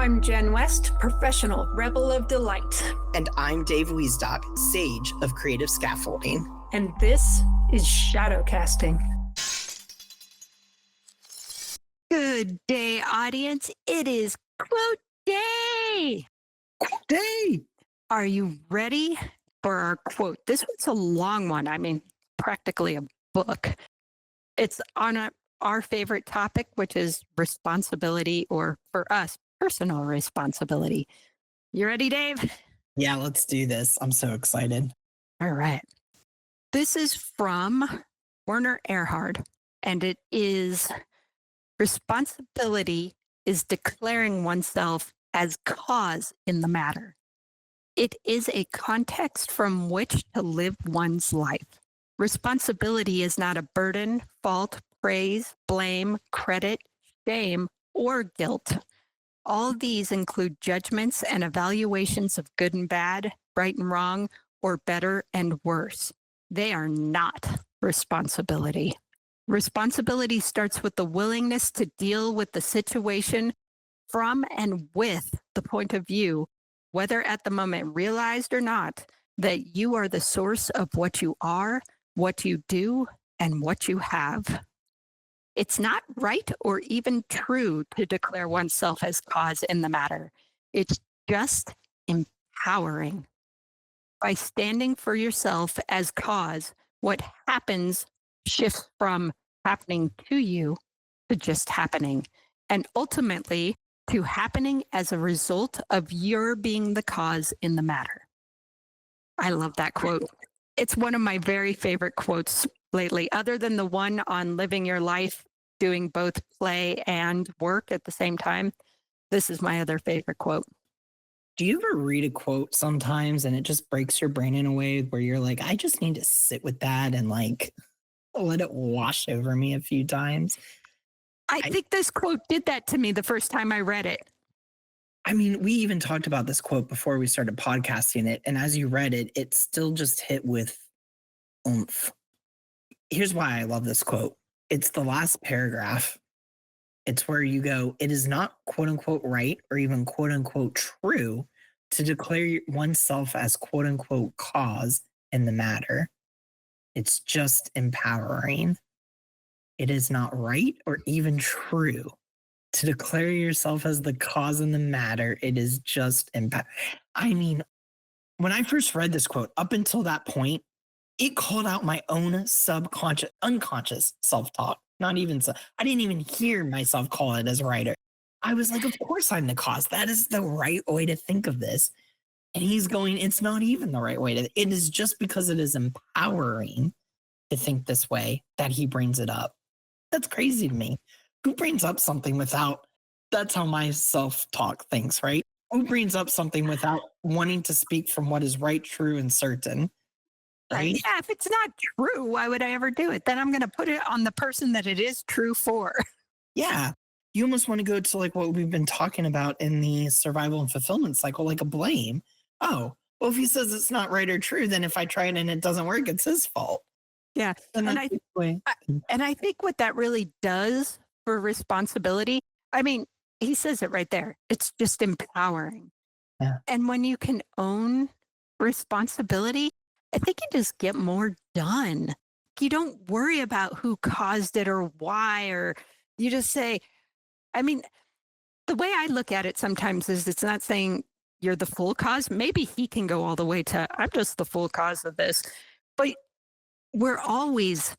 I'm Jen West, professional rebel of delight. And I'm Dave Wiesdock, sage of creative scaffolding. And this is shadow casting. Good day, audience. It is quote day. Quote day. Are you ready for our quote? This one's a long one. I mean, practically a book. It's on our favorite topic, which is responsibility, or for us, personal responsibility. You ready, Dave? Yeah, let's do this. I'm so excited. All right. This is from Werner Erhard, and it is: responsibility is declaring oneself as cause in the matter. It is a context from which to live one's life. Responsibility is not a burden, fault, praise, blame, credit, shame, or guilt. All these include judgments and evaluations of good and bad, right and wrong, or better and worse. They are not responsibility. Responsibility starts with the willingness to deal with the situation from and with the point of view, whether at the moment realized or not, that you are the source of what you are, what you do, and what you have. It's not right or even true to declare oneself as cause in the matter. It's just empowering. By standing for yourself as cause, what happens shifts from happening to you to just happening, and ultimately to happening as a result of your being the cause in the matter. I love that quote. It's one of my very favorite quotes lately, other than the one on living your life, doing both play and work at the same time. This is my other favorite quote. Do you ever read a quote sometimes and it just breaks your brain in a way where you're like, I just need to sit with that and like let it wash over me a few times? I think this quote did that to me the first time I read it. I mean, we even talked about this quote before we started podcasting it. And as you read it, it still just hit with oomph. Here's why I love this quote. It's the last paragraph. It's where you go, it is not quote unquote right or even quote unquote true to declare oneself as quote unquote cause in the matter. It's just empowering. It is not right or even true to declare yourself as the cause in the matter. It is just I mean, when I first read this quote, up until that point, it called out my own subconscious, unconscious self-talk. Not even so. I didn't even hear myself call it as a writer. I was like, of course I'm the cause. That is the right way to think of this. And he's going, it's not even the right way to. It is just because it is empowering to think this way that he brings it up. That's crazy to me. Who brings up something without, that's how my self-talk thinks, right? Who brings up something without wanting to speak from what is right, true, and certain? Right? Yeah, if it's not true, why would I ever do it? Then I'm going to put it on the person that it is true for. Yeah. You almost want to go to like what we've been talking about in the survival and fulfillment cycle, like a blame. Oh, well, if he says it's not right or true, then if I try it and it doesn't work, it's his fault. Yeah. And I think what that really does for responsibility, I mean, he says it right there. It's just empowering. Yeah. And when you can own responsibility, I think you just get more done. You don't worry about who caused it or why, or you just say, I mean, the way I look at it sometimes is it's not saying you're the full cause. Maybe he can go all the way to, I'm just the full cause of this. But we're always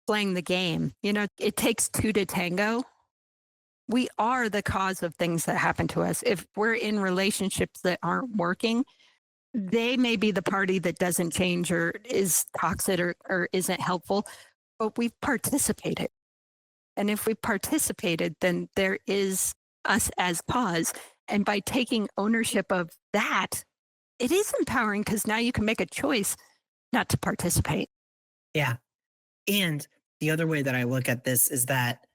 playing the game. You know, it takes two to tango. We are the cause of things that happen to us. If we're in relationships that aren't working, they may be the party that doesn't change or is toxic or isn't helpful, but we've participated. And if we participated, then there is us as cause. And by taking ownership of that, it is empowering because now you can make a choice not to participate. Yeah. And the other way that I look at this is that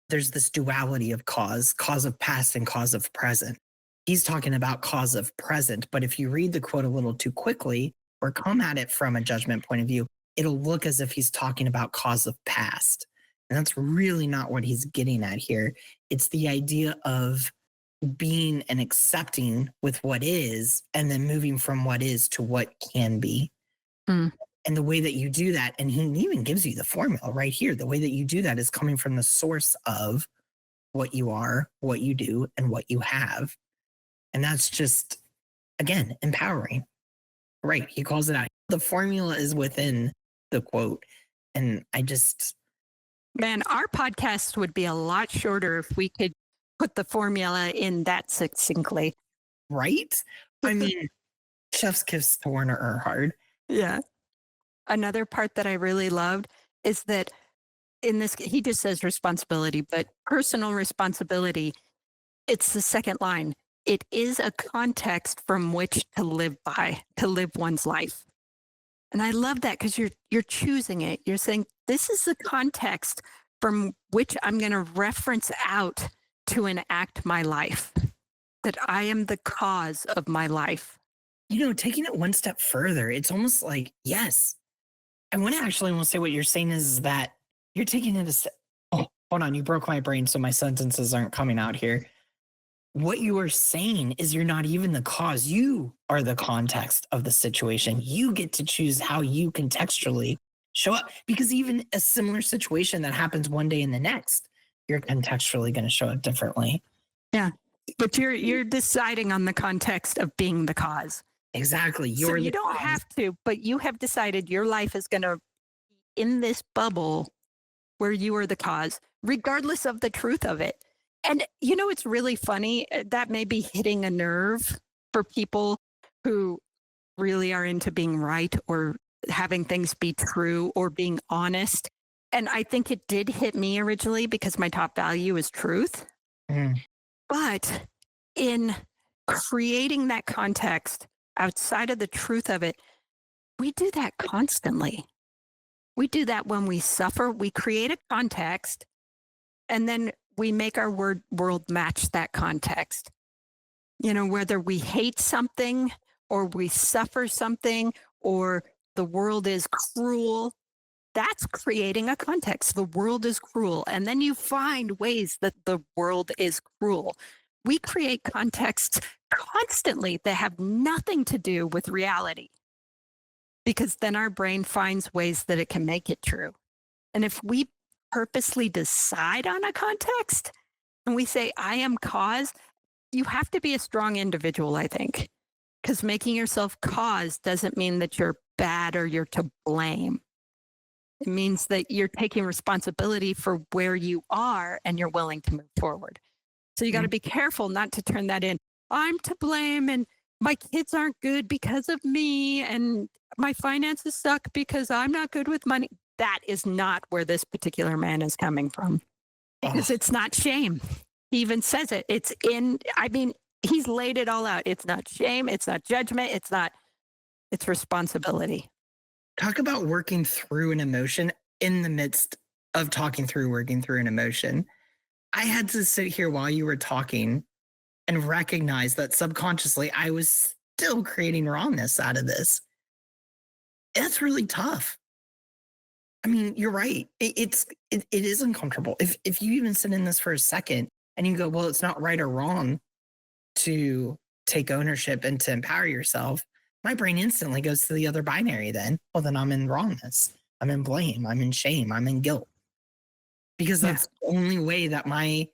there's this duality of cause of past and cause of present. He's talking about cause of present, but if you read the quote a little too quickly or come at it from a judgment point of view, it'll look as if he's talking about cause of past. And that's really not what he's getting at here. It's the idea of being and accepting with what is, and then moving from what is to what can be. Mm. And the way that you do that, and he even gives you the formula right here. The way that you do that is coming from the source of what you are, what you do, and what you have. And that's just, again, empowering. Right. He calls it out. The formula is within the quote. And I just, Man, our podcast would be a lot shorter if we could put the formula in that succinctly. right? I mean, chef's kiss to Werner Erhard. Yeah. Another part that I really loved is that in this, he just says responsibility, but personal responsibility, it's the second line. It is a context from which to live by, to live one's life. And I love that because you're choosing it. You're saying, this is the context from which I'm going to reference out to enact my life, that I am the cause of my life. Taking it one step further, it's almost like, yes, I want to actually almost say what you're saying is that you're taking it a step. Oh, hold on. You broke my brain, so my sentences aren't coming out here. What you are saying is you're not even the cause. You are the context of the situation. You get to choose how you contextually show up, because even a similar situation that happens one day and the next, you're contextually going to show up differently. Yeah. But you're deciding on the context of being the cause. Exactly. So you the don't cause. have to, but you have decided your life is going to be in this bubble where you are the cause, regardless of the truth of it. And it's really funny. That may be hitting a nerve for people who really are into being right or having things be true or being honest. And I think it did hit me originally because my top value is truth. Mm. But in creating that context outside of the truth of it, we do that constantly. We do that when we suffer. We create a context and then we make our world match that context. Whether we hate something or we suffer something or the world is cruel, that's creating a context. The world is cruel. And then you find ways that the world is cruel. We create contexts constantly that have nothing to do with reality, because then our brain finds ways that it can make it true. And if we purposely decide on a context and we say, I am cause, you have to be a strong individual, I think, because making yourself cause doesn't mean that you're bad or you're to blame. It means that you're taking responsibility for where you are and you're willing to move forward. So you got to be careful not to turn that in. I'm to blame and my kids aren't good because of me and my finances suck because I'm not good with money. That is not where this particular man is coming from, because it's not shame. He even says it. It's he's laid it all out. It's not shame. It's not judgment. It's responsibility. Talk about working through an emotion in the midst of working through an emotion. I had to sit here while you were talking and recognize that subconsciously I was still creating wrongness out of this. That's really tough. I mean, you're right. It is uncomfortable. If you even sit in this for a second and you go, well, it's not right or wrong to take ownership and to empower yourself, my brain instantly goes to the other binary then. Well, then I'm in wrongness. I'm in blame. I'm in shame. I'm in guilt. Because that's the only way that my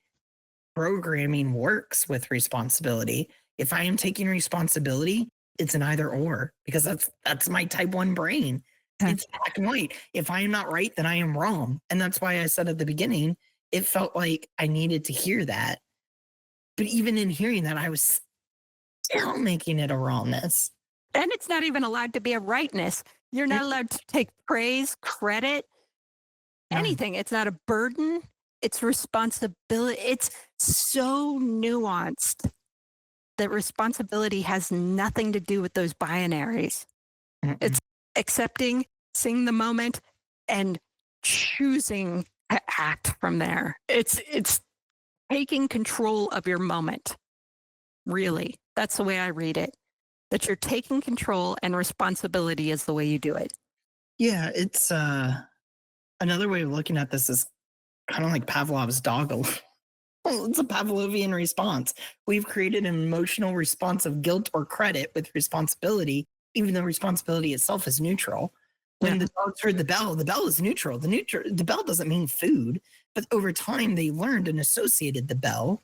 programming works with responsibility. If I am taking responsibility, it's an either or, because that's my type 1 brain. It's black and white. If I am not right, then I am wrong. And that's why I said at the beginning, it felt like I needed to hear that. But even in hearing that, I was still making it a wrongness. And it's not even allowed to be a rightness. You're not allowed to take praise, credit, anything. It's not a burden. It's responsibility. It's so nuanced that responsibility has nothing to do with those binaries. It's accepting, seeing the moment, and choosing to act from there. It's taking control of your moment. Really, that's the way I read it. That you're taking control, and responsibility is the way you do it. Yeah, it's another way of looking at this is kind of like Pavlov's dog. Well, it's a Pavlovian response. We've created an emotional response of guilt or credit with responsibility, even though responsibility itself is neutral. When the dogs heard the bell is neutral. The bell doesn't mean food, but over time they learned and associated the bell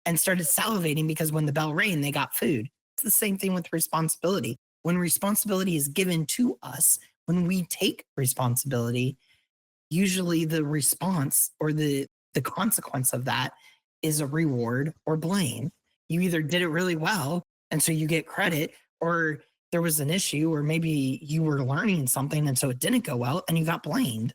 and started salivating because when the bell rang, they got food. It's the same thing with responsibility. When responsibility is given to us, when we take responsibility, usually the response or the consequence of that is a reward or blame. You either did it really well, and so you get credit, or there was an issue, or maybe you were learning something, and so it didn't go well, and you got blamed.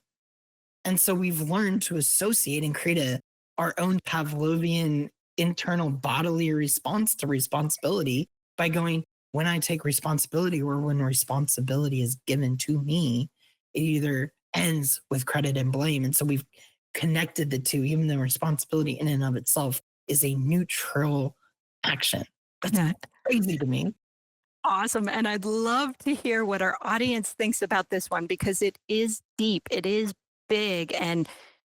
And so we've learned to associate and create our own Pavlovian internal bodily response to responsibility by going, when I take responsibility or when responsibility is given to me, it either ends with credit and blame. And so we've connected the two, even though responsibility in and of itself is a neutral action. That's crazy to me. Awesome. And I'd love to hear what our audience thinks about this one because it is deep, it is big, and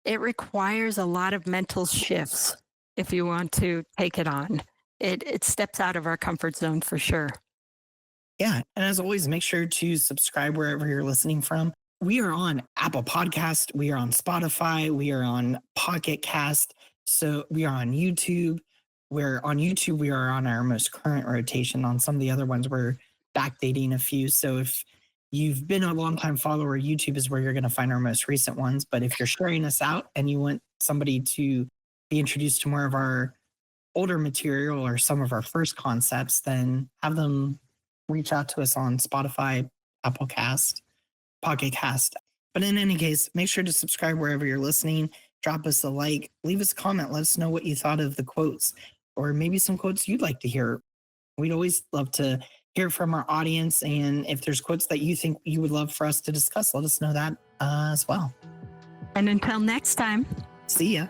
it requires a lot of mental shifts if you want to take it on. It steps out of our comfort zone for sure. Yeah. And as always, make sure to subscribe wherever you're listening from. We are on Apple Podcast. We are on Spotify. We are on Pocket Cast. So we are on YouTube. We're on YouTube. We are on our most current rotation. On some of the other ones, we're backdating a few. So if you've been a longtime follower, YouTube is where you're going to find our most recent ones. But if you're sharing us out and you want somebody to be introduced to more of our older material or some of our first concepts, then have them reach out to us on Spotify, Apple Cast, Pocket Cast. But in any case, make sure to subscribe wherever you're listening. Drop us a like, leave us a comment. Let us know what you thought of the quotes, or maybe some quotes you'd like to hear. We'd always love to hear from our audience. And if there's quotes that you think you would love for us to discuss, let us know that as well. And until next time, See ya.